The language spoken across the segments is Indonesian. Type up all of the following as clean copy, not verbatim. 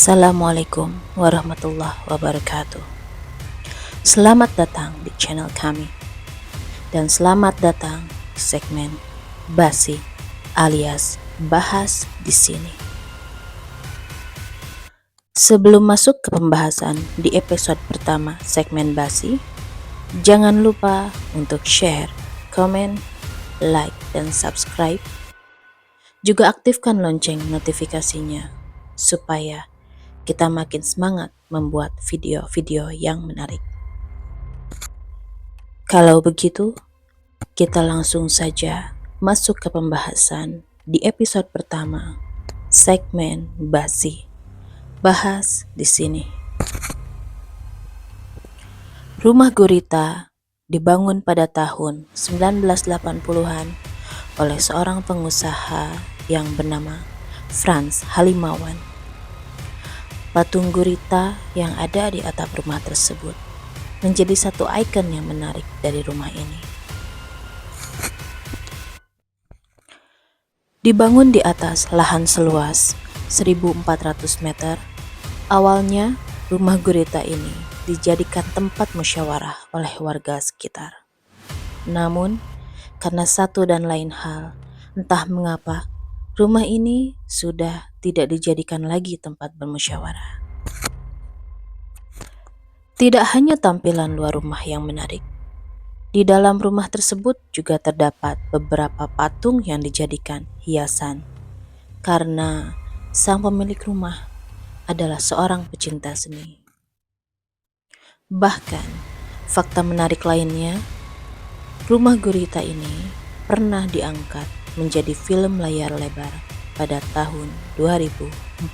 Assalamualaikum warahmatullahi wabarakatuh. Selamat datang di channel kami dan selamat datang di segmen Basi alias Bahas di sini. Sebelum masuk ke pembahasan di episode pertama segmen Basi, jangan lupa untuk share, komen, like, dan subscribe. Juga aktifkan lonceng notifikasinya supaya kita makin semangat membuat video-video yang menarik. Kalau begitu, kita langsung saja masuk ke pembahasan di episode pertama, segmen Basi. Bahas di sini. Rumah Gurita dibangun pada tahun 1980-an oleh seorang pengusaha yang bernama Frans Halimawan. Patung gurita yang ada di atap rumah tersebut menjadi satu ikon yang menarik dari rumah ini. Dibangun di atas lahan seluas 1.400 meter, awalnya rumah gurita ini dijadikan tempat musyawarah oleh warga sekitar. Namun, karena satu dan lain hal, entah mengapa, rumah ini sudah tidak dijadikan lagi tempat bermusyawarah. Tidak hanya tampilan luar rumah yang menarik, di dalam rumah tersebut juga terdapat beberapa patung yang dijadikan hiasan, karena sang pemilik rumah adalah seorang pecinta seni. Bahkan, fakta menarik lainnya, rumah gurita ini pernah diangkat menjadi film layar lebar pada tahun 2014.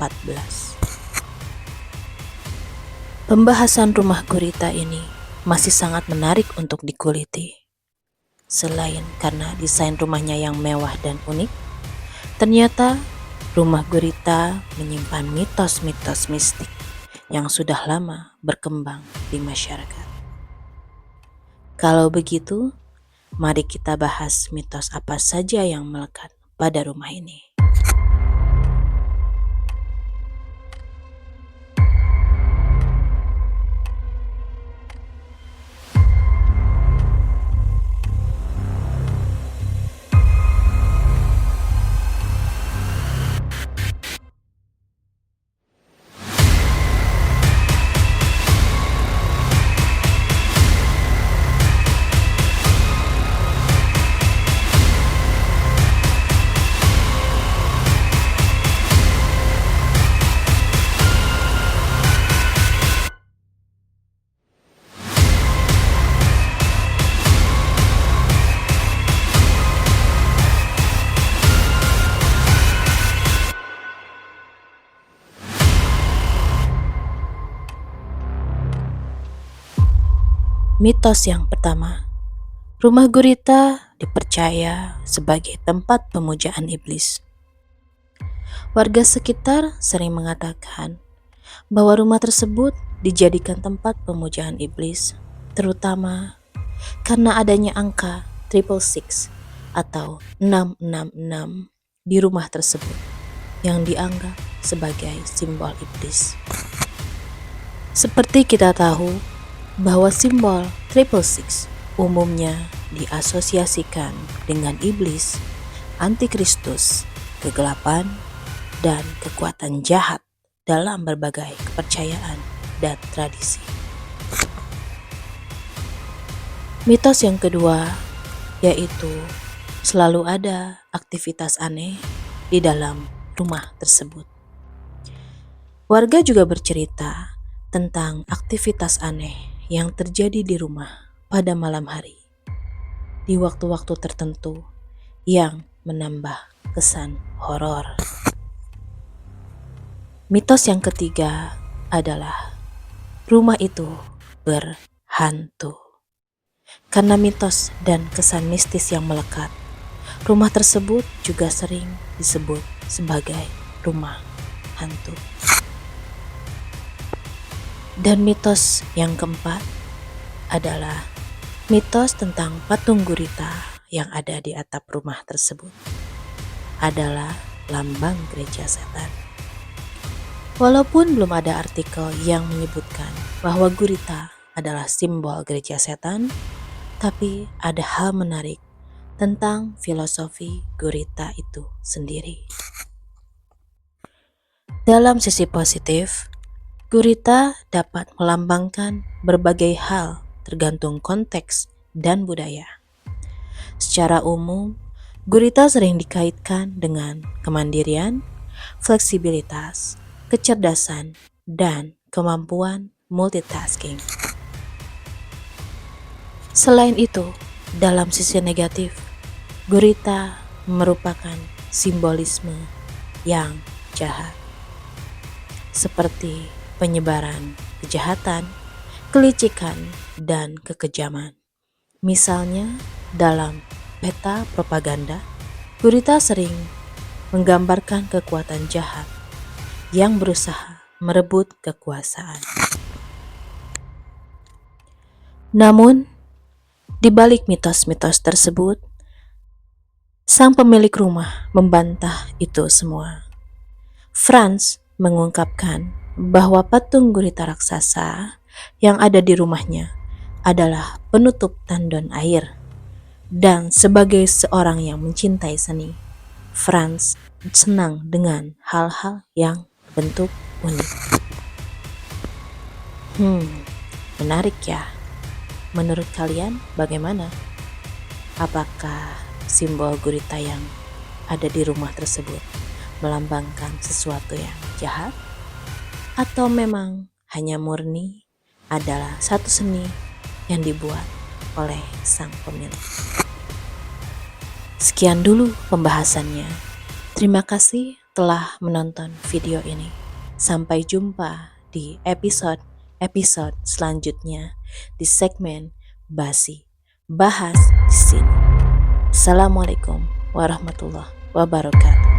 Pembahasan rumah gurita ini masih sangat menarik untuk dikuliti. Selain karena desain rumahnya yang mewah dan unik, ternyata rumah gurita menyimpan mitos-mitos mistik yang sudah lama berkembang di masyarakat. Kalau begitu, mari kita bahas mitos apa saja yang melekat pada rumah ini. Mitos yang pertama, rumah gurita dipercaya sebagai tempat pemujaan iblis. Warga sekitar sering mengatakan bahwa rumah tersebut dijadikan tempat pemujaan iblis, terutama karena adanya angka 666 atau 666 di rumah tersebut yang dianggap sebagai simbol iblis. Seperti kita tahu bahwa simbol 666 umumnya diasosiasikan dengan iblis, antikristus, kegelapan, dan kekuatan jahat dalam berbagai kepercayaan dan tradisi. Mitos yang kedua yaitu selalu ada aktivitas aneh di dalam rumah tersebut. Warga juga bercerita tentang aktivitas aneh yang terjadi di rumah pada malam hari di waktu-waktu tertentu yang menambah kesan horor. Mitos yang ketiga adalah rumah itu berhantu. Karena mitos dan kesan mistis yang melekat, rumah tersebut juga sering disebut sebagai rumah hantu. Dan mitos yang keempat adalah mitos tentang patung gurita yang ada di atap rumah tersebut adalah lambang gereja setan. Walaupun belum ada artikel yang menyebutkan bahwa gurita adalah simbol gereja setan, tapi ada hal menarik tentang filosofi gurita itu sendiri. Dalam sisi positif, gurita dapat melambangkan berbagai hal tergantung konteks dan budaya. Secara umum, gurita sering dikaitkan dengan kemandirian, fleksibilitas, kecerdasan, dan kemampuan multitasking. Selain itu, dalam sisi negatif, gurita merupakan simbolisme yang jahat, seperti penyebaran kejahatan, kelicikan, dan kekejaman. Misalnya, dalam peta propaganda, gurita sering menggambarkan kekuatan jahat yang berusaha merebut kekuasaan. Namun, di balik mitos-mitos tersebut, sang pemilik rumah membantah itu semua. Franz mengungkapkan bahwa patung gurita raksasa yang ada di rumahnya adalah penutup tandon air. Dan sebagai seorang yang mencintai seni, Franz senang dengan hal-hal yang bentuk unik. Menarik ya. Menurut kalian bagaimana? Apakah simbol gurita yang ada di rumah tersebut melambangkan sesuatu yang jahat? Atau memang hanya murni adalah satu seni yang dibuat oleh sang pemilik? Sekian dulu pembahasannya. Terima kasih telah menonton video ini. Sampai jumpa di episode selanjutnya di segmen Basi Bahas di sini. Assalamualaikum warahmatullahi wabarakatuh.